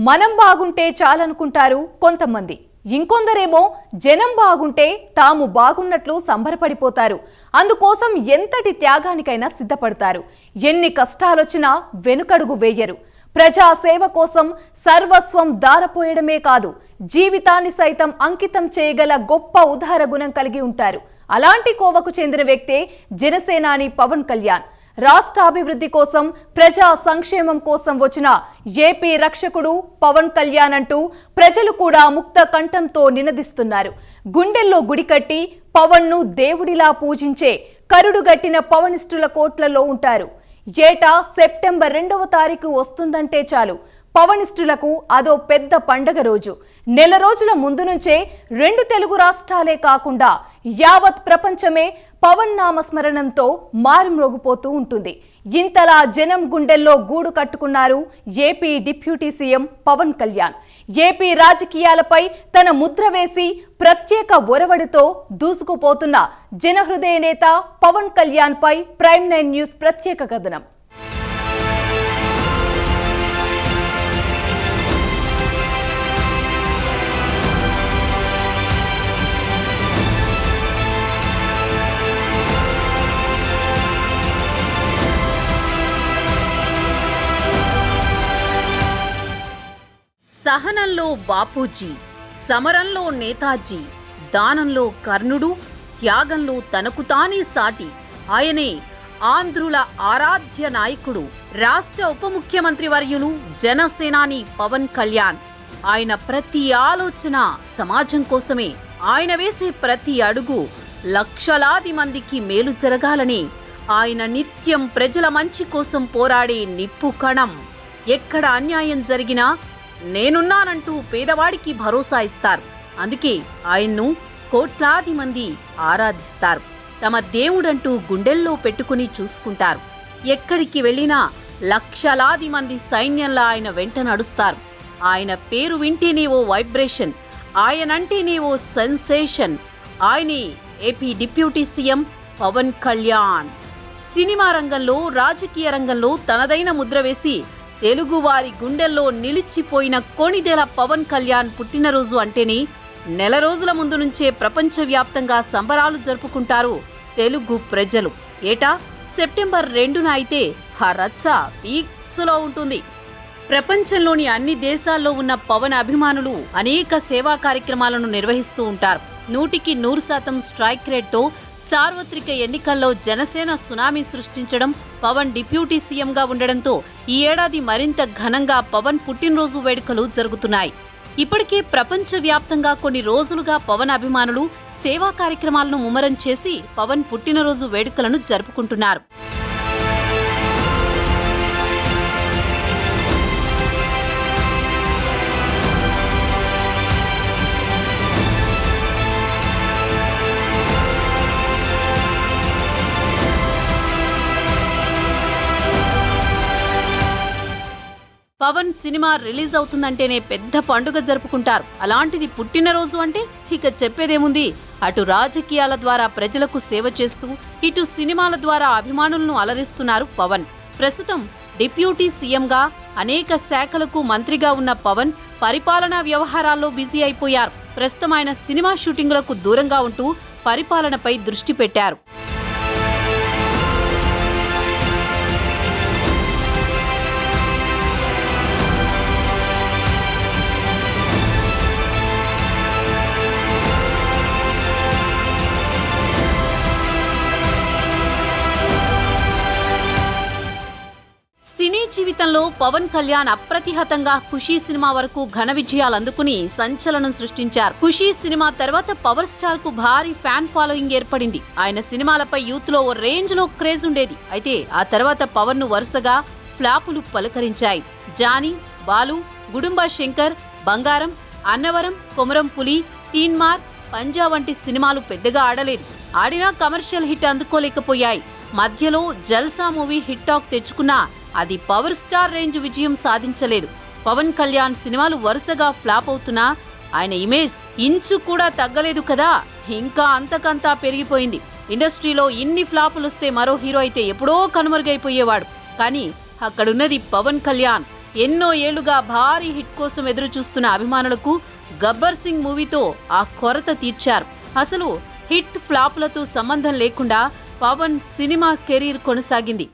మనం బాగుంటే చాలనుకుంటారు కొంతమంది. ఇంకొందరేమో జనం బాగుంటే తాము బాగున్నట్లు సంబరపడిపోతారు. అందుకోసం ఎంతటి త్యాగానికైనా సిద్ధపడతారు. ఎన్ని కష్టాలొచ్చినా వెనుకడుగు వేయరు. ప్రజా సేవ కోసం సర్వస్వం దారపోయడమే కాదు, జీవితాన్ని సైతం అంకితం చేయగల గొప్ప ఉదార గుణం కలిగి ఉంటారు. అలాంటి కోవకు చెందిన వ్యక్తే జనసేనాని పవన్ కళ్యాణ్. రాష్ట్ర అభివృద్ధి కోసం, ప్రజా సంక్షేమం కోసం వచ్చిన ఏపీ రక్షకుడు పవన్ కళ్యాణ్ అంటూ ప్రజలు కూడా ముక్త కంఠంతో నినదిస్తున్నారు. గుండెల్లో గుడి కట్టి పవన్ను దేవుడిలా పూజించే కరుడుగట్టిన పవనిస్టుల కోట్లలో ఉంటారు. ఏటా సెప్టెంబర్ 2వ తారీఖు వస్తుందంటే చాలు, పవనిస్టులకు అదో పెద్ద పండగ రోజు. నెల రోజుల ముందు నుంచే 2 తెలుగు రాష్ట్రాలే కాకుండా యావత్ ప్రపంచమే పవన్ నామస్మరణంతో మారుమ్రోగిపోతూ ఉంటుంది. ఇంతలా జనం గుండెల్లో గూడు కట్టుకున్నారు AP deputy CM Pawan Kalyan. AP రాజకీయాలపై తన ముద్ర వేసి ప్రత్యేక ఒరవడితో దూసుకుపోతున్న జనహృదయ నేత పవన్ కళ్యాణ్ పై ప్రైమ్ 9 న్యూస్ ప్రత్యేక కథనం. సహనంలో బాపూజీ, సమరంలో నేతాజీ, దానంలో కర్ణుడు, త్యాగంలో తనకు తానే సాటి. ఆయనే ఆంధ్రుల ఆరాధ్య నాయకుడు, రాష్ట్ర ఉప ముఖ్యమంత్రి వర్యులు, జనసేనాని పవన్ కళ్యాణ్. ఆయన ప్రతి ఆలోచన సమాజం కోసమే. ఆయన వేసే ప్రతి అడుగు లక్షలాది మందికి మేలు జరగాలని. ఆయన నిత్యం ప్రజల మంచి కోసం పోరాడే నిప్పు కణం. ఎక్కడ అన్యాయం జరిగినా నేనున్నానంటూ పేదవాడికి భరోసా ఇస్తారు. అందుకే ఆయన్ను కోట్లాది మంది ఆరాధిస్తారు. తమ దేవుడంటూ గుండెల్లో పెట్టుకుని చూసుకుంటారు. ఎక్కడికి వెళ్ళినా లక్షలాది మంది సైన్యంలా ఆయన వెంట నడుస్తారు. ఆయన పేరు వింటేనే ఓ వైబ్రేషన్, ఆయనంటేనే ఓ సెన్సేషన్. ఆయనే AP deputy CM Pawan Kalyan. Cinema రంగంలో, రాజకీయ రంగంలో తనదైన ముద్ర వేసి తెలుగువారి గుండెల్లో నిలిచిపోయిన కొణిదెల పవన్ కళ్యాణ్ పుట్టినరోజు అంటేనే నెల రోజుల ముందు నుంచే ప్రపంచవ్యాప్తంగా సంబరాలు జరుపుకుంటారు తెలుగు ప్రజలు. ఏటా సెప్టెంబర్ 2న అయితే ఆ రచ్చ పీక్స్లో ఉంటుంది. ప్రపంచంలోని అన్ని దేశాల్లో ఉన్న పవన్ అభిమానులు అనేక సేవా కార్యక్రమాలను నిర్వహిస్తూ ఉంటారు. 100% స్ట్రైక్ రేట్తో సార్వత్రిక ఎన్నికల్లో జనసేన సునామీ సృష్టించడం, పవన్ డిప్యూటీ సీఎంగా ఉండడంతో ఈ ఏడాది మరింత ఘనంగా పవన్ పుట్టినరోజు వేడుకలు జరుగుతున్నాయి. ఇప్పటికే ప్రపంచవ్యాప్తంగా కొన్ని రోజులుగా పవన్ అభిమానులు సేవా కార్యక్రమాలను ముమ్మరం చేసి పవన్ పుట్టినరోజు వేడుకలను జరుపుకుంటున్నారు. పవన్ సినిమా రిలీజ్ అవుతుందంటేనే పెద్ద పండుగ జరుపుకుంటారు. అలాంటిది పుట్టినరోజు అంటే ఇక చెప్పేదేముంది. అటు రాజకీయాల ద్వారా ప్రజలకు సేవ చేస్తూ, ఇటు సినిమాల ద్వారా అభిమానులను అలరిస్తున్నారు పవన్. ప్రస్తుతం డిప్యూటీ సీఎంగా అనేక శాఖలకు మంత్రిగా ఉన్న పవన్ పరిపాలనా వ్యవహారాల్లో బిజీ అయిపోయారు. ప్రస్తుతం ఆయన సినిమా షూటింగులకు దూరంగా ఉంటూ పరిపాలనపై దృష్టి పెట్టారు. సినీ జీవితంలో పవన్ కళ్యాణ్ అప్రతిహతంగా ఖుషీ సినిమా వరకు ఘన విజయాలు అందుకుని సంచలనం సృష్టించారు. ఖుషీ సినిమా తర్వాత పవర్ స్టార్ కు భారీ ఫ్యాన్ ఫాలోయింగ్ ఏర్పడింది. ఆయన సినిమాలపై యూత్ లో ఓ రేంజ్ లో క్రేజ్ ఉండేది. అయితే ఆ తర్వాత పవన్ ను వరుసగా ఫ్లాపులు పలకరించాయి. జానీ, బాలు, గుడుంబా శంకర్, బంగారం, అన్నవరం, కొమరం పులి, తీన్మార్, పంజా వంటి సినిమాలు పెద్దగా ఆడలేదు. ఆడినా కమర్షియల్ హిట్ అందుకోలేకపోయాయి. మధ్యలో జల్సా మూవీ హిట్ టాక్ తెచ్చుకున్నా అది పవర్ స్టార్ రేంజ్ విజయం సాధించలేదు. పవన్ కళ్యాణ్ సినిమాలు వరుసగా ఫ్లాప్ అవుతున్నా ఆయన ఇమేజ్ ఇంచు కూడా తగ్గలేదు కదా, ఇంకా అంతకంతా పెరిగిపోయింది. ఇండస్ట్రీలో ఇన్ని ఫ్లాపులొస్తే మరో హీరో అయితే ఎప్పుడో కనుమరుగైపోయేవాడు. కానీ అక్కడున్నది పవన్ కళ్యాణ్. ఎన్నో ఏళ్లుగా భారీ హిట్ కోసం ఎదురు చూస్తున్న అభిమానులకు గబ్బర్ సింగ్ మూవీతో ఆ కొరత తీర్చారు. అసలు హిట్ ఫ్లాపులతో సంబంధం లేకుండా పవన్ సినిమా కెరీర్ కొనసాగింది.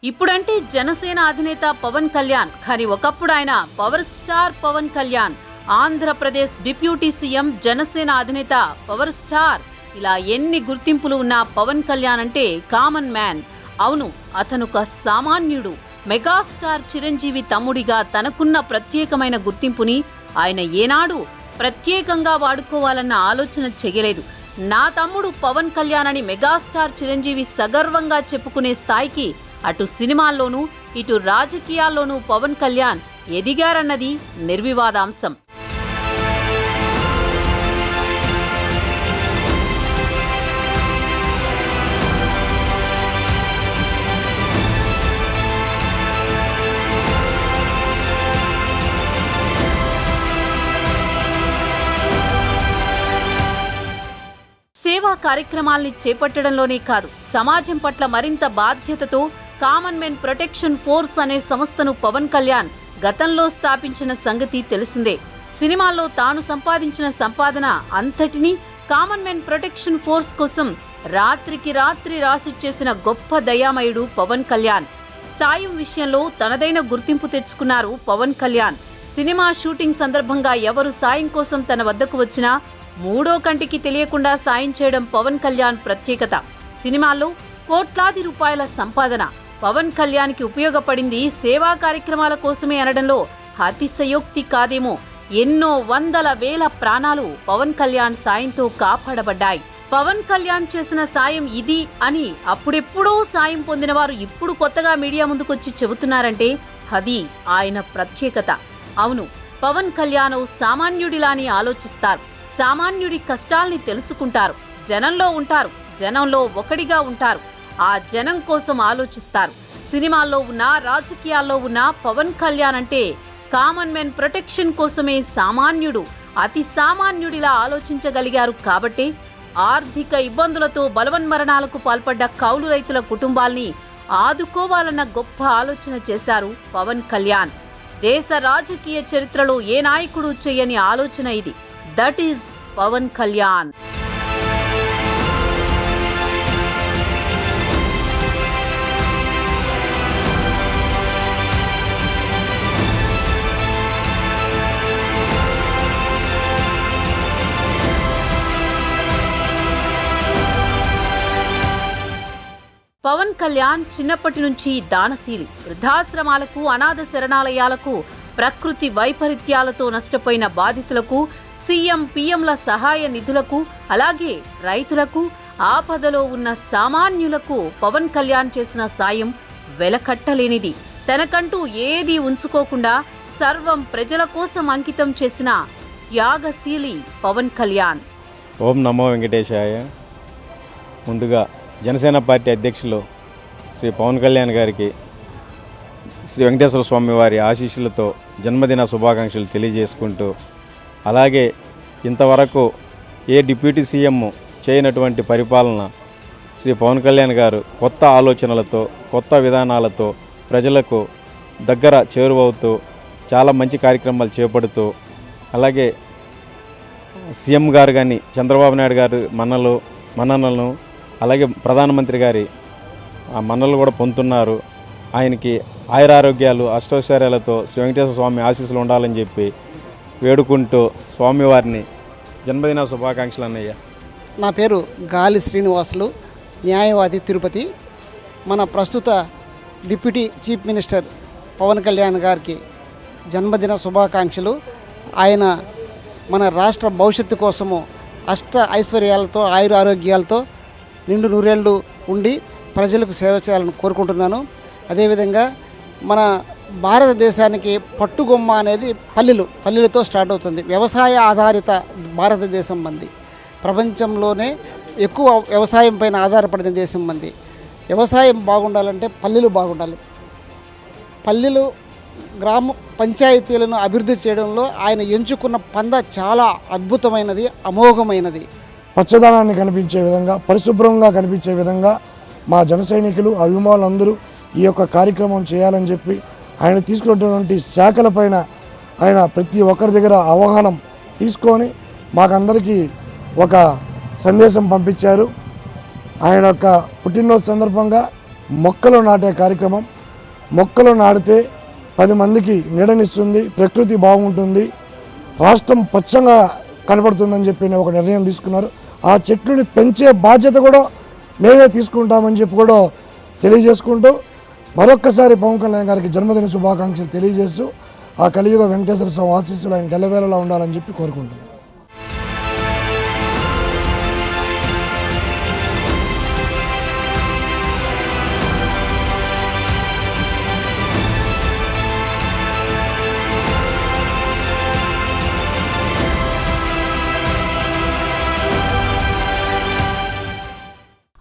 ఇప్పుడంటే జనసేన అధినేత పవన్ కళ్యాణ్, కానీ ఒకప్పుడు ఆయన power star Pawan Kalyan. Andhra Pradesh deputy CM, Janasena అధినేత, పవర్ స్టార్, ఇలా ఎన్ని గుర్తింపులు ఉన్న పవన్ కళ్యాణ్ అంటే కామన్ మ్యాన్. అవును, అతనొక సామాన్యుడు. మెగాస్టార్ చిరంజీవి తమ్ముడిగా తనకున్న ప్రత్యేకమైన గుర్తింపుని ఆయన ఏనాడు ప్రత్యేకంగా వాడుకోవాలన్న ఆలోచన చెయ్యలేదు. నా తమ్ముడు పవన్ కళ్యాణ్ అని మెగాస్టార్ చిరంజీవి సగర్వంగా చెప్పుకునే స్థాయికి అటు సినిమాల్లోనూ ఇటు రాజకీయాల్లోనూ పవన్ కళ్యాణ్ ఎదిగారన్నది నిర్వివాదాంశం. సేవా కార్యక్రమాల్ని చేపట్టడంలోనే కాదు, సమాజం పట్ల మరింత బాధ్యతతో కామన్ మెన్ ప్రొటెక్షన్ ఫోర్స్ అనే సంస్థను పవన్ కళ్యాణ్ గతంలో స్థాపించిన సంగతి తెలిసిందే. సినిమాల్లో తాను సంపాదించిన సంపాదన అంతటినీ కామన్ మెన్ ప్రొటెక్షన్ ఫోర్స్ కోసం రాత్రికి రాత్రి రాసిచ్చేసిన గొప్ప దయామయుడు పవన్ కళ్యాణ్. సాయం విషయంలో తనదైన గుర్తింపు తెచ్చుకున్నారు పవన్ కళ్యాణ్. సినిమా షూటింగ్ సందర్భంగా ఎవరు సాయం కోసం తన వద్దకు వచ్చినా మూడో కంటికి తెలియకుండా సాయం చేయడం పవన్ కళ్యాణ్ ప్రత్యేకత. సినిమాల్లో కోట్లాది రూపాయల సంపాదన పవన్ కళ్యాణ్కి ఉపయోగపడింది సేవా కార్యక్రమాల కోసమే అనడంలో అతిశయోక్తి కాదేమో. ఎన్నో వందల వేల ప్రాణాలు పవన్ కళ్యాణ్ సాయంతో కాపాడబడ్డాయి. పవన్ కళ్యాణ్ చేసిన సాయం ఇది అని అప్పుడెప్పుడో సాయం పొందిన వారు ఇప్పుడు కొత్తగా మీడియా ముందుకొచ్చి చెబుతున్నారంటే అది ఆయన ప్రత్యేకత. అవును, పవన్ కళ్యాణ్ సామాన్యుడిలాని ఆలోచిస్తారు. సామాన్యుడి కష్టాల్ని తెలుసుకుంటారు. జనంలో ఉంటారు, జనంలో ఒకడిగా ఉంటారు. ఆ జనం కోసం ఆలోచిస్తారు. సినిమాల్లో ఉన్నా రాజకీయాల్లో ఉన్నా పవన్ కళ్యాణ్ అంటే కామన్ మెన్ ప్రొటెక్షన్ కోసమే సామాన్యుడు, అతి సామాన్యుడిలా ఆలోచించగలిగారు. కాబట్టే ఆర్థిక ఇబ్బందులతో బలవన్మరణాలకు పాల్పడ్డ కౌలు రైతుల కుటుంబాల్ని ఆదుకోవాలన్న గొప్ప ఆలోచన చేశారు పవన్ కళ్యాణ్. దేశ రాజకీయ చరిత్రలో ఏ నాయకుడు చేయని ఆలోచన ఇది. That is Pawan Kalyan. పవన్ కళ్యాణ్ చిన్నప్పటి నుంచి దానశీలి. వృద్ధాశ్రమాలకు, అనాథ శరణాలయాలకు, ప్రకృతి వైపరీత్యాలతో నష్టపోయిన బాధితులకు, సీఎం పీఎంల సహాయ నిధులకు, అలాగే రైతులకు, ఆపదలో ఉన్న సామాన్యులకు పవన్ కళ్యాణ్ చేసిన సాయం వెలకట్టలేనిది. తనకంటూ ఏదీ ఉంచుకోకుండా సర్వం ప్రజల కోసం అంకితం చేసిన త్యాగశీలి పవన్ కళ్యాణ్. ఓం నమో వెంకటేశాయ. ముందుగా జనసేన పార్టీ అధ్యక్షులు శ్రీ పవన్ కళ్యాణ్ గారికి శ్రీ వెంకటేశ్వర స్వామి వారి ఆశీస్సులతో జన్మదిన శుభాకాంక్షలు తెలియజేసుకుంటూ, అలాగే ఇంతవరకు ఏ డిప్యూటీ సీఎం చేయనటువంటి పరిపాలన శ్రీ పవన్ కళ్యాణ్ గారు కొత్త ఆలోచనలతో, కొత్త విధానాలతో ప్రజలకు దగ్గర చేరువవుతూ చాలా మంచి కార్యక్రమాలు చేపడుతూ, అలాగే సీఎం గారు కానీ చంద్రబాబు నాయుడు గారు మన్ననలను, అలాగే ప్రధానమంత్రి గారి మన్నలు కూడా పొందుతున్నారు. ఆయనకి ఆయురారోగ్యాలు, అష్టైశ్వర్యాలతో శ్రీ వెంకటేశ్వర స్వామి ఆశీస్సులు ఉండాలని చెప్పి వేడుకుంటూ స్వామివారిని జన్మదిన శుభాకాంక్షలు అన్నయ్య. నా పేరు గాలి శ్రీనివాసులు, న్యాయవాది, తిరుపతి. మన ప్రస్తుత deputy chief minister Pawan Kalyan గారికి జన్మదిన శుభాకాంక్షలు. ఆయన మన రాష్ట్ర భవిష్యత్తు కోసము అష్ట ఐశ్వర్యాలతో, ఆయురారోగ్యాలతో నిండు నూరేళ్లు ఉండి ప్రజలకు సేవ చేయాలని కోరుకుంటున్నాను. అదేవిధంగా మన భారతదేశానికి పట్టుగొమ్మ అనేది పల్లెలతో స్టార్ట్ అవుతుంది. వ్యవసాయ ఆధారిత భారతదేశం మంది. ప్రపంచంలోనే ఎక్కువ వ్యవసాయం పైన ఆధారపడిన దేశం మంది. వ్యవసాయం బాగుండాలంటే పల్లెలు బాగుండాలి. పల్లెలు గ్రామ పంచాయతీలను అభివృద్ధి చేయడంలో ఆయన ఎంచుకున్న పంద చాలా అద్భుతమైనది, అమోఘమైనది. పచ్చదనాన్ని కనిపించే విధంగా, పరిశుభ్రంగా కనిపించే విధంగా మా జన సైనికులు, అభిమానులందరూ ఈ యొక్క కార్యక్రమం చేయాలని చెప్పి ఆయన తీసుకున్నటువంటి శాఖలపైన ఆయన ప్రతి ఒక్కరి దగ్గర అవగాహన తీసుకొని మాకందరికీ ఒక సందేశం పంపించారు. ఆయన యొక్క పుట్టినరోజు సందర్భంగా మొక్కలు నాటే కార్యక్రమం. మొక్కలు నాటితే 10 మందికి నీడనిస్తుంది, ప్రకృతి బాగుంటుంది, రాష్ట్రం పచ్చంగా కనపడుతుందని చెప్పి ఒక నిర్ణయం తీసుకున్నారు. ఆ చెట్లుని పెంచే బాధ్యత కూడా మేమే తీసుకుంటామని చెప్పి కూడా తెలియజేసుకుంటూ మరొక్కసారి పవన్ కళ్యాణ్ గారికి జన్మదిన శుభాకాంక్షలు తెలియజేస్తూ ఆ కలియుగ వెంకటేశ్వర స్వామి ఆశీస్సులు ఆయన గెలవేళలా ఉండాలని చెప్పి కోరుకుంటున్నాను.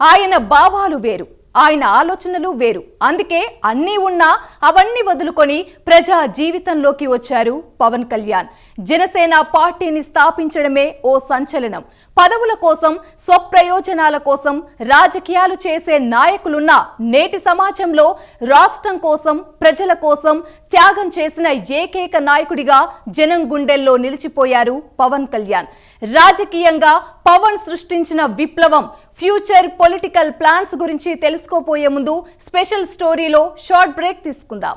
ఆయన భావాలు వేరు, ఆయన ఆలోచనలు వేరు. అందుకే అన్నీ ఉన్నా అవన్నీ వదులుకొని ప్రజా జీవితంలోకి వచ్చారు పవన్ కళ్యాణ్. జనసేన పార్టీని స్థాపించడమే ఓ సంచలనం. పదవుల కోసం, స్వప్రయోజనాల కోసం రాజకీయాలు చేసే నాయకులున్న నేటి సమాజంలో రాష్ట్రం కోసం, ప్రజల కోసం త్యాగం చేసిన ఏకైక నాయకుడిగా జనం గుండెల్లో నిలిచిపోయారు పవన్ కళ్యాణ్. రాజకీయంగా పవన్ సృష్టించిన విప్లవం, ఫ్యూచర్ పొలిటికల్ ప్లాన్స్ గురించి తెలుసుకోపోయే ముందు స్పెషల్ స్టోరీలో షార్ట్ బ్రేక్ తీసుకుందాం.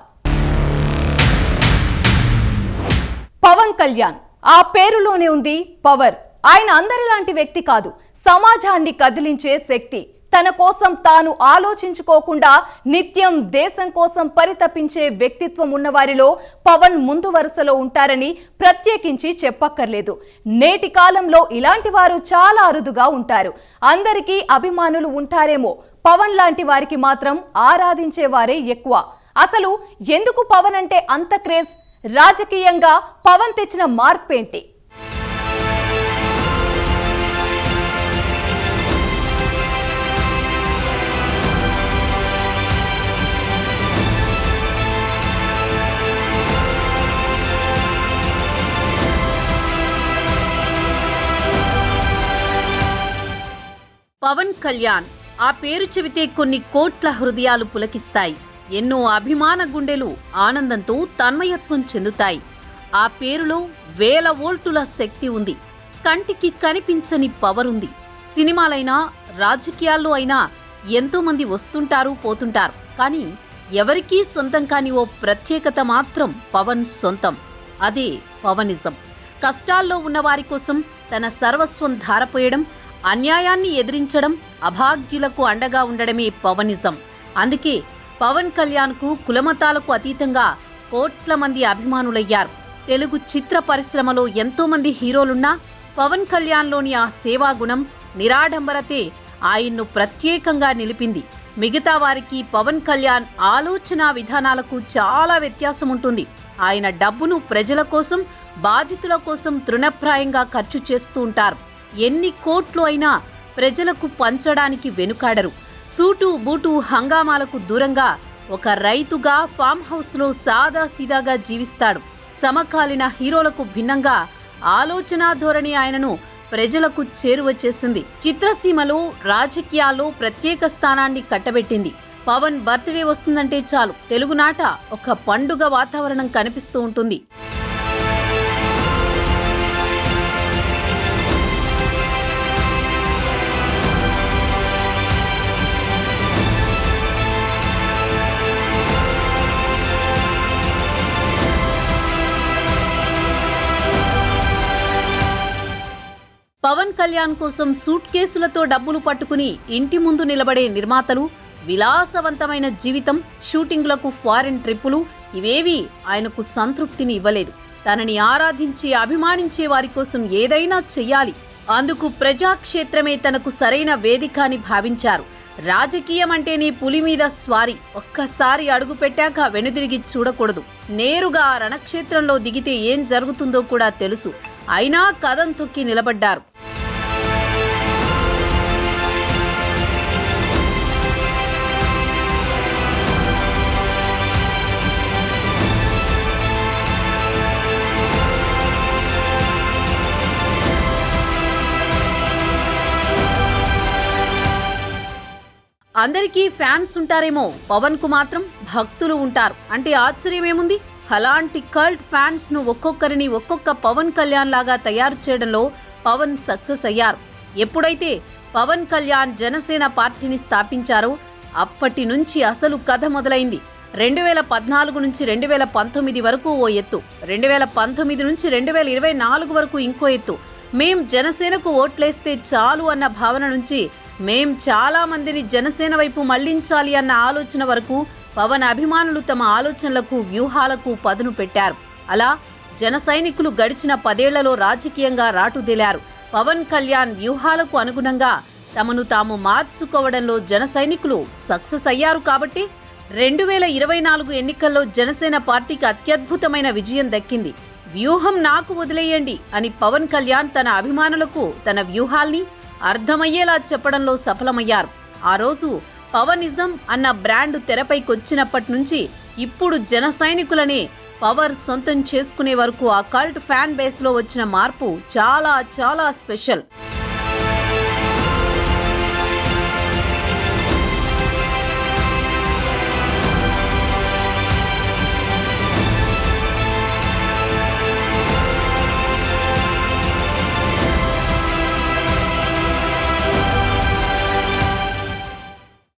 పవన్ కళ్యాణ్, ఆ పేరులోనే ఉంది పవర్. ఆయన అందరిలాంటి వ్యక్తి కాదు, సమాజాన్ని కదిలించే శక్తి. తన కోసం తాను ఆలోచించుకోకుండా నిత్యం దేశం కోసం పరితపించే వ్యక్తిత్వం ఉన్నవారిలో పవన్ ముందు వరుసలో ఉంటారని ప్రత్యేకించి చెప్పక్కర్లేదు. నేటి కాలంలో ఇలాంటి వారు చాలా అరుదుగా ఉంటారు. అందరికీ అభిమానులు ఉంటారేమో, పవన్ లాంటి వారికి మాత్రం ఆరాధించేవారే ఎక్కువ. అసలు ఎందుకు పవన్ అంటే అంత క్రేజ్? రాజకీయంగా పవన్ తెచ్చిన మార్పేంటి? పవన్ కళ్యాణ్, ఆ పేరు చెబితే కొన్ని కోట్ల హృదయాలు పులకిస్తాయి. ఎన్నో అభిమాన గుండెలు ఆనందంతో తన్మయత్వం చెందుతాయి. ఆ పేరులో వేల వోల్టుల శక్తి ఉంది. కంటికి కనిపించని పవర్ ఉంది. సినిమాలైనా, రాజకీయాల్లో అయినా ఎంతో మంది వస్తుంటారు, పోతుంటారు. కానీ ఎవరికీ సొంతం కాని ఓ ప్రత్యేకత మాత్రం పవన్ సొంతం. అదే పవనిజం. కష్టాల్లో ఉన్న వారి కోసం తన సర్వస్వం ధారపోయడం, అన్యాయాన్ని ఎదిరించడం, అభాగ్యులకు అండగా ఉండడమే పవనిజం. అందుకే పవన్ కళ్యాణ్కు కులమతాలకు అతీతంగా కోట్ల మంది అభిమానులయ్యారు. తెలుగు చిత్ర పరిశ్రమలో ఎంతో మంది హీరోలున్నా పవన్ కళ్యాణ్లోని ఆ సేవాగుణం, నిరాడంబరతే ఆయన్ను ప్రత్యేకంగా నిలిపింది. మిగతా వారికి పవన్ కళ్యాణ్ ఆలోచన విధానాలకు చాలా వ్యత్యాసం ఉంటుంది. ఆయన డబ్బును ప్రజల కోసం, బాధితుల కోసం తృణప్రాయంగా ఖర్చు చేస్తూ ఉంటారు. ఎన్ని కోట్లు అయినా ప్రజలకు పంచడానికి వెనుకాడరు. సూటు బూటు హంగామాలకు దూరంగా ఒక రైతుగా ఫామ్ హౌస్లో సాదాసీదాగా జీవిస్తాడు. సమకాలీన హీరోలకు భిన్నంగా ఆలోచనా ధోరణి ఆయనను ప్రజలకు చేరువ చేసింది. చిత్రసీమలో, రాజకీయాల్లో ప్రత్యేక స్థానాన్ని కట్టబెట్టింది. పవన్ బర్త్డే వస్తుందంటే చాలు తెలుగునాట ఒక పండుగ వాతావరణం కనిపిస్తూ ఉంటుంది. పవన్ కళ్యాణ్ కోసం సూట్ కేసులతో డబ్బులు పట్టుకుని ఇంటి ముందు నిలబడే నిర్మాతలు, విలాసవంతమైన జీవితం, షూటింగ్లకు ఫారిన్ ట్రిప్పులు ఇవేవీ ఆయనకు సంతృప్తిని ఇవ్వలేదు. తనని ఆరాధించి అభిమానించే వారి కోసం ఏదైనా చెయ్యాలి. అందుకు ప్రజాక్షేత్రమే తనకు సరైన వేదిక అని భావించారు. రాజకీయం అంటేనే పులి మీద స్వారీ. ఒక్కసారి అడుగు పెట్టాక వెనుదిరిగి చూడకూడదు. నేరుగా రణక్షేత్రంలో దిగితే ఏం జరుగుతుందో కూడా తెలుసు. అయినా కదం తొక్కి నిలబడ్డారు. అందరికీ ఫ్యాన్స్ ఉంటారేమో, పవన్ కు మాత్రం భక్తులు ఉంటారు అంటే ఆశ్చర్యమేముంది? అలాంటి కల్ట్ ఫ్యాన్స్ ను ఒక్కొక్కరిని ఒక్కొక్క పవన్ కళ్యాణ్ లాగా తయారు చేయడంలో పవన్ సక్సెస్ అయ్యారు. ఎప్పుడైతే పవన్ కళ్యాణ్ జనసేన పార్టీని స్థాపించారో అప్పటి నుంచి అసలు కథ మొదలైంది. 2014 నుంచి 2019 వరకు ఓ ఎత్తు, 2019 నుంచి 2024 వరకు ఇంకో ఎత్తు. మేం జనసేనకు ఓట్లేస్తే చాలు అన్న భావన నుంచి మేం చాలా మందిని జనసేన వైపు మళ్లించాలి అన్న ఆలోచన వరకు పవన్ అభిమానులు తమ ఆలోచనలకు వ్యూహాలకు పదును పెట్టారు. అలా జన సైనికులు గడిచిన 10 ఏళ్లలో రాజకీయంగా రాటుదేలారు. పవన్ కళ్యాణ్ వ్యూహాలకు అనుగుణంగా తమను తాము మార్చుకోవడంలో జన సైనికులు సక్సెస్ అయ్యారు. కాబట్టి 2024 ఎన్నికల్లో జనసేన పార్టీకి అత్యద్భుతమైన విజయం దక్కింది. వ్యూహం నాకు వదిలేయండి అని పవన్ కళ్యాణ్ తన అభిమానులకు తన వ్యూహాల్ని అర్థమయ్యేలా చెప్పడంలో సఫలమయ్యారు. ఆ రోజు పవనిజం అన్న బ్రాండ్ తెరపైకొచ్చినప్పటి నుంచి ఇప్పుడు జన సైనికులనే పవర్ సొంతం చేసుకునే వరకు ఆ కల్ట్ ఫ్యాన్ బేస్లో వచ్చిన మార్పు చాలా చాలా స్పెషల్.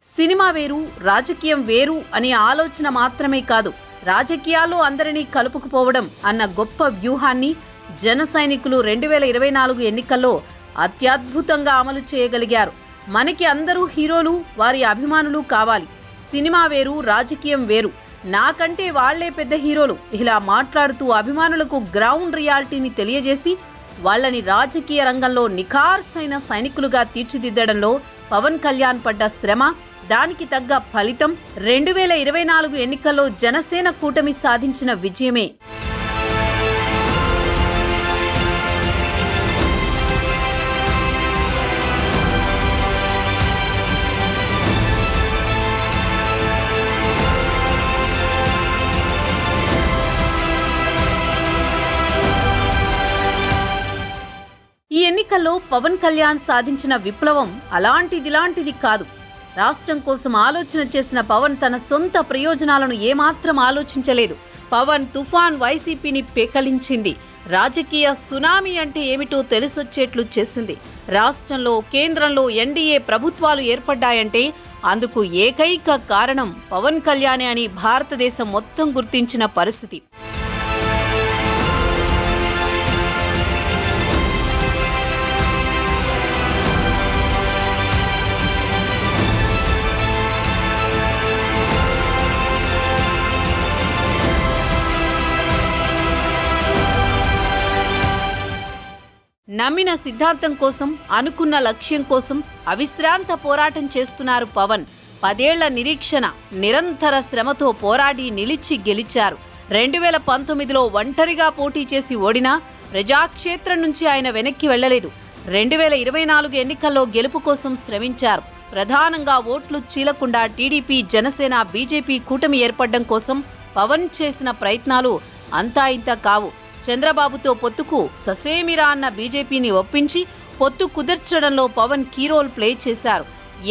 సినిమా వేరు, రాజకీయం వేరు అనే ఆలోచన మాత్రమే కాదు, రాజకీయాల్లో అందరినీ కలుపుకుపోవడం అన్న గొప్ప వ్యూహాన్ని జన సైనికులు 2024 ఎన్నికల్లో అత్యద్భుతంగా అమలు చేయగలిగారు. మనకి అందరూ హీరోలు, వారి అభిమానులు కావాలి. సినిమా వేరు, రాజకీయం వేరు, నాకంటే వాళ్లే పెద్ద హీరోలు ఇలా మాట్లాడుతూ అభిమానులకు గ్రౌండ్ రియాలిటీని తెలియజేసి వాళ్ళని రాజకీయ రంగంలో నిఖార్సైన సైనికులుగా తీర్చిదిద్దడంలో పవన్ కళ్యాణ్ పడ్డ శ్రమ, దానికి తగ్గ ఫలితం 2024 ఎన్నికల్లో జనసేన కూటమి సాధించిన విజయమే. ఈ ఎన్నికల్లో పవన్ కళ్యాణ్ సాధించిన విప్లవం అలాంటిదిలాంటిది కాదు. రాష్ట్రం కోసం ఆలోచన చేసిన పవన్ తన సొంత ప్రయోజనాలను ఏమాత్రం ఆలోచించలేదు. పవన్ తుఫాన్ వైసీపీని పెకలించింది. రాజకీయ సునామీ అంటే ఏమిటో తెలిసొచ్చేట్లు చేసింది. రాష్ట్రంలో, కేంద్రంలో ఎన్డీఏ ప్రభుత్వాలు ఏర్పడ్డాయంటే అందుకు ఏకైక కారణం పవన్ కళ్యాణే అని భారతదేశం మొత్తం గుర్తించిన పరిస్థితి. నమ్మిన సిద్ధాంతం కోసం, అనుకున్న లక్ష్యం కోసం అవిశ్రాంత పోరాటం చేస్తున్నారు పవన్. 10 ఏళ్ల నిరీక్షణ, నిరంతర శ్రమతో పోరాడి నిలిచి గెలిచారు. 2019లో ఒంటరిగా పోటీ చేసి ఓడినా ప్రజాక్షేత్రం నుంచి ఆయన వెనక్కి వెళ్లలేదు. 2024 ఎన్నికల్లో గెలుపు కోసం శ్రమించారు. ప్రధానంగా ఓట్లు చీలకుండా టీడీపీ, జనసేన, బీజేపీ కూటమి ఏర్పడడం కోసం పవన్ చేసిన ప్రయత్నాలు అంతా ఇంత కావు. చంద్రబాబుతో పొత్తుకు ససేమిరా అన్న బీజేపీని ఒప్పించి పొత్తు కుదర్చడంలో పవన్ కీ రోల్ ప్లే చేశారు.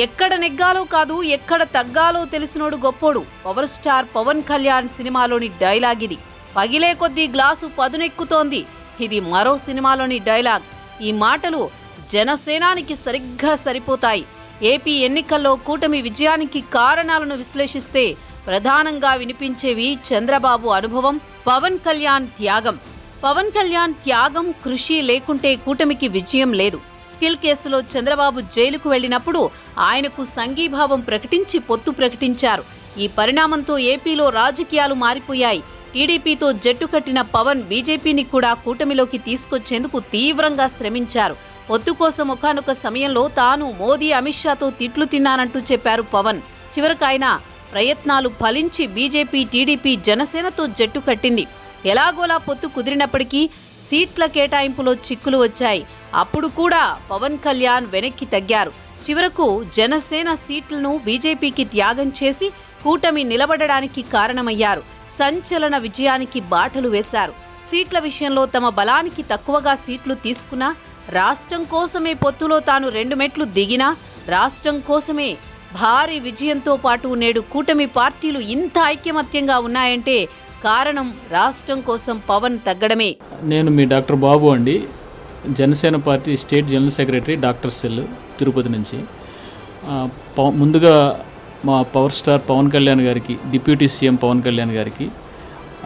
ఎక్కడ నెగ్గాలో కాదు, ఎక్కడ తగ్గాలో తెలిసినోడు గొప్పోడు. పవర్ స్టార్ పవన్ కళ్యాణ్ సినిమాలోని డైలాగ్ ఇది. పగిలే కొద్దీ గ్లాసు పదునెక్కుతోంది, ఇది మరో సినిమాలోని డైలాగ్. ఈ మాటలు జనసేనానికి సరిగ్గా సరిపోతాయి. ఏపీ ఎన్నికల్లో కూటమి విజయానికి కారణాలను విశ్లేషిస్తే ప్రధానంగా వినిపించేవి చంద్రబాబు అనుభవం, పవన్ కళ్యాణ్ త్యాగం. పవన్ కళ్యాణ్ త్యాగం, కృషి లేకుంటే కూటమికి విజయం లేదు. స్కిల్ కేసులో చంద్రబాబు జైలుకు వెళ్లినప్పుడు ఆయనకు సంఘీభావం ప్రకటించి పొత్తు ప్రకటించారు. ఈ పరిణామంతో ఏపీలో రాజకీయాలు మారిపోయాయి. టీడీపీతో జట్టు కట్టిన పవన్ బీజేపీని కూడా కూటమిలోకి తీసుకొచ్చేందుకు తీవ్రంగా శ్రమించారు. పొత్తు కోసం ఒకానొక సమయంలో తాను మోదీ, అమిత్ షాతో తిట్లు తిన్నానంటూ చెప్పారు పవన్. చివరికైన ప్రయత్నాలు ఫలించి బీజేపీ, టీడీపీ, జనసేనతో జట్టు కట్టింది. ఎలాగోలా పొత్తు కుదిరినప్పటికీ సీట్ల కేటాయింపులో చిక్కులు వచ్చాయి. అప్పుడు కూడా పవన్ కళ్యాణ్ వెనక్కి తగ్గారు. చివరకు జనసేన సీట్లను బీజేపీకి త్యాగం చేసి కూటమి నిలబడడానికి కారణమయ్యారు. సంచలన విజయానికి బాటలు వేశారు. సీట్ల విషయంలో తమ బలానికి తక్కువగా సీట్లు తీసుకున్నా, రాష్ట్రం కోసమే పొత్తులో తాను 2 మెట్లు దిగినా, రాష్ట్రం కోసమే భారీ విజయంతో పాటు నేడు కూటమి పార్టీలు ఇంత ఐకమత్యంగా ఉన్నాయంటే కారణం రాష్ట్రం కోసం పవన్ తగ్గడమే. నేను మీ డాక్టర్ బాబు అండి, Janasena party state general secretary, doctor cell, Tirupati నుంచి. ముందుగా మా పవర్ స్టార్ పవన్ కళ్యాణ్ గారికి, డిప్యూటీ సీఎం పవన్ కళ్యాణ్ గారికి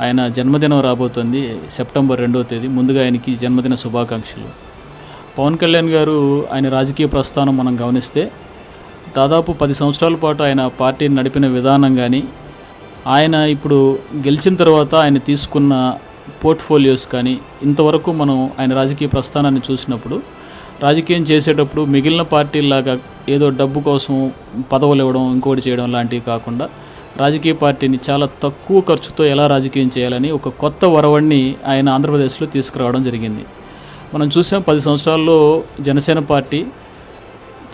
ఆయన జన్మదినం రాబోతోంది సెప్టెంబర్ 2వ తేదీ. ముందుగా ఆయనకి జన్మదిన శుభాకాంక్షలు. పవన్ కళ్యాణ్ గారు ఆయన రాజకీయ ప్రస్థానం మనం గమనిస్తే దాదాపు 10 సంవత్సరాల పాటు ఆయన పార్టీని నడిపిన విధానం కానీ, ఆయన ఇప్పుడు గెలిచిన తర్వాత ఆయన తీసుకున్న పోర్ట్ఫోలియోస్ కానీ, ఇంతవరకు మనం ఆయన రాజకీయ ప్రస్థానాన్ని చూసినప్పుడు రాజకీయం చేసేటప్పుడు మిగిలిన పార్టీలాగా ఏదో డబ్బు కోసం పదవులు ఇవ్వడం, ఇంకోటి చేయడం లాంటివి కాకుండా రాజకీయ పార్టీని చాలా తక్కువ ఖర్చుతో ఎలా రాజకీయం చేయాలని ఒక కొత్త వరవడిని ఆయన ఆంధ్రప్రదేశ్లో తీసుకురావడం జరిగింది. మనం చూసాం 10 సంవత్సరాల్లో జనసేన పార్టీ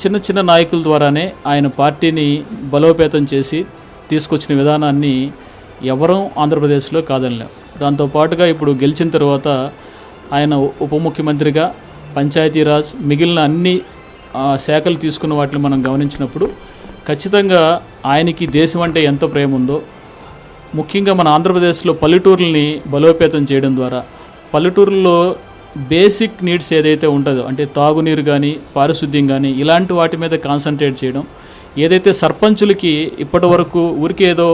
చిన్న చిన్న నాయకుల ద్వారానే ఆయన పార్టీని బలోపేతం చేసి తీసుకొచ్చిన విధానాన్ని ఎవరూ ఆంధ్రప్రదేశ్లో కాదనలేం. దాంతోపాటుగా ఇప్పుడు గెలిచిన తర్వాత ఆయన ఉప ముఖ్యమంత్రిగా పంచాయతీరాజ్ మిగిలిన అన్ని శాఖలు తీసుకున్న వాటిని మనం గమనించినప్పుడు ఖచ్చితంగా ఆయనకి దేశం అంటే ఎంత ప్రేమ ఉందో, ముఖ్యంగా మన ఆంధ్రప్రదేశ్లో పల్లెటూరుల్ని బలోపేతం చేయడం ద్వారా పల్లెటూరుల్లో బేసిక్ నీడ్స్ ఏదైతే ఉంటుందో, అంటే తాగునీరు కానీ పారిశుద్ధ్యం కానీ ఇలాంటి వాటి మీద కాన్సన్ట్రేట్ చేయడం, ఏదైతే సర్పంచులకి ఇప్పటి వరకు ఊరికే ఏదో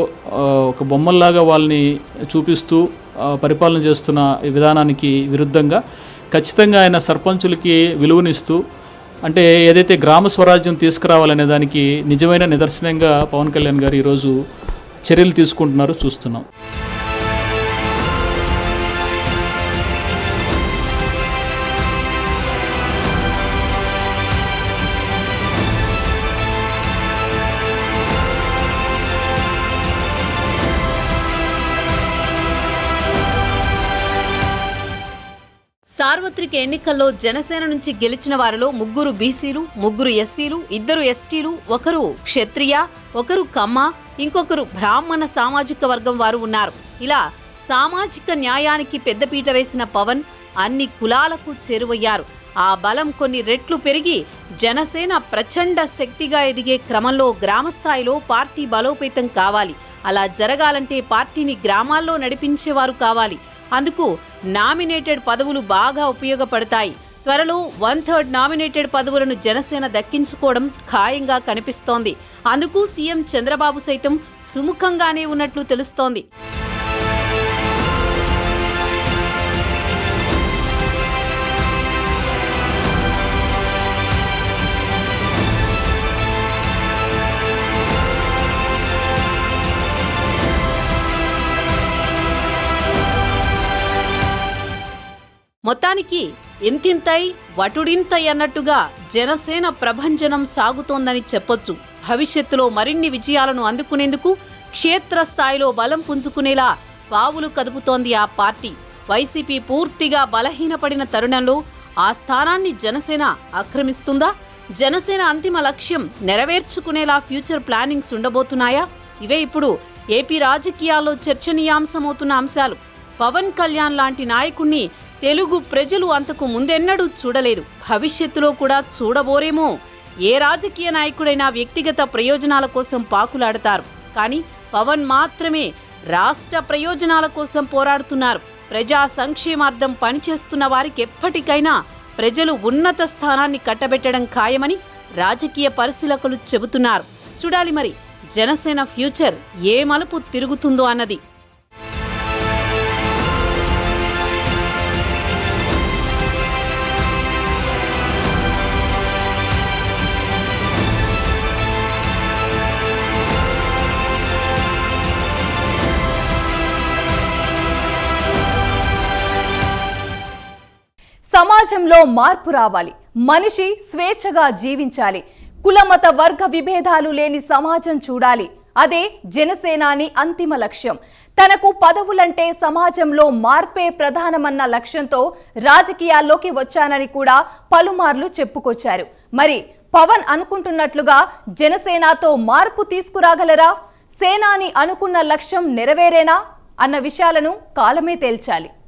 ఒక బొమ్మల్లాగా వాళ్ళని చూపిస్తూ పరిపాలన చేస్తున్న విధానానికి విరుద్ధంగా ఖచ్చితంగా ఆయన సర్పంచులకి విలువనిస్తూ, అంటే ఏదైతే గ్రామ స్వరాజ్యం తీసుకురావాలనే దానికి నిజమైన నిదర్శనంగా పవన్ కళ్యాణ్ గారు ఈరోజు చర్యలు తీసుకుంటున్నారు, చూస్తున్నాం. సార్వత్రిక ఎన్నికల్లో జనసేన నుంచి గెలిచిన వారిలో 3 బీసీలు, 3 ఎస్సీలు, 2 ఎస్టీలు, 1 క్షత్రియ, 1 కమ్మ, ఇంకొకరు బ్రాహ్మణ సామాజిక వర్గం వారు ఉన్నారు. ఇలా సామాజిక న్యాయానికి పెద్దపీట వేసిన పవన్ అన్ని కులాలకు చేరువయ్యారు. ఆ బలం కొన్ని రెట్లు పెరిగి జనసేన ప్రచండ శక్తిగా ఎదిగే క్రమంలో గ్రామస్థాయిలో పార్టీ బలోపేతం కావాలి. అలా జరగాలంటే పార్టీని గ్రామాల్లో నడిపించేవారు కావాలి. అందుకు నామినేటెడ్ పదవులు బాగా ఉపయోగపడతాయి. త్వరలో 1/3 నామినేటెడ్ పదవులను జనసేన దక్కించుకోవడం ఖాయంగా కనిపిస్తోంది. అందుకు సీఎం చంద్రబాబు సైతం సుముఖంగానే ఉన్నట్లు తెలుస్తోంది. మొత్తానికి ఇంతింతై వటుడింతై అన్నట్టుగా జనసేన ప్రభంజనం సాగుతోందని చెప్పొచ్చు. భవిష్యత్తులో మరిన్ని విజయాలను అందుకునేందుకు క్షేత్రస్థాయిలో బలం పుంజుకునేలా పావులు కదుపుతోంది ఆ పార్టీ. వైసీపీ పూర్తిగా బలహీనపడిన తరుణంలో ఆ స్థానాన్ని జనసేన ఆక్రమిస్తుందా? జనసేన అంతిమ లక్ష్యం నెరవేర్చుకునేలా ఫ్యూచర్ ప్లానింగ్స్ ఉండబోతున్నాయా? ఇవే ఇప్పుడు ఏపీ రాజకీయాల్లో చర్చనీయాంశమవుతున్న అంశాలు. పవన్ కళ్యాణ్ లాంటి నాయకుణ్ణి తెలుగు ప్రజలు అంతకు ముందెన్నడూ చూడలేదు, భవిష్యత్తులో కూడా చూడబోరేమో. ఏ రాజకీయ నాయకుడైనా వ్యక్తిగత ప్రయోజనాల కోసం పాకులాడతారు, కానీ పవన్ మాత్రమే రాష్ట్ర ప్రయోజనాల కోసం పోరాడుతున్నారు. ప్రజా సంక్షేమార్థం పనిచేస్తున్న వారికి ఎప్పటికైనా ప్రజలు ఉన్నత స్థానాన్ని కట్టబెట్టడం ఖాయమని రాజకీయ పరిశీలకులు చెబుతున్నారు. చూడాలి మరి జనసేన ఫ్యూచర్ ఏ మలుపు తిరుగుతుందో అన్నది. సమాజంలో మార్పు రావాలి. మనిషి స్వేచ్ఛగా జీవించాలి. కులమత వర్గ విభేదాలు లేని సమాజం చూడాలి. అదే జనసేనాని అంతిమ లక్ష్యం. తనకు పదవులంటే సమాజంలో మార్పే ప్రధానమన్న లక్ష్యంతో రాజకీయాల్లోకి వచ్చానని కూడా పలుమార్లు చెప్పుకొచ్చారు. మరి పవన్ అనుకుంటున్నట్లుగా జనసేనతో మార్పు తీసుకురాగలరా? సేనాని అనుకున్న లక్ష్యం నెరవేరేనా అన్న విషయాలను కాలమే తేల్చాలి.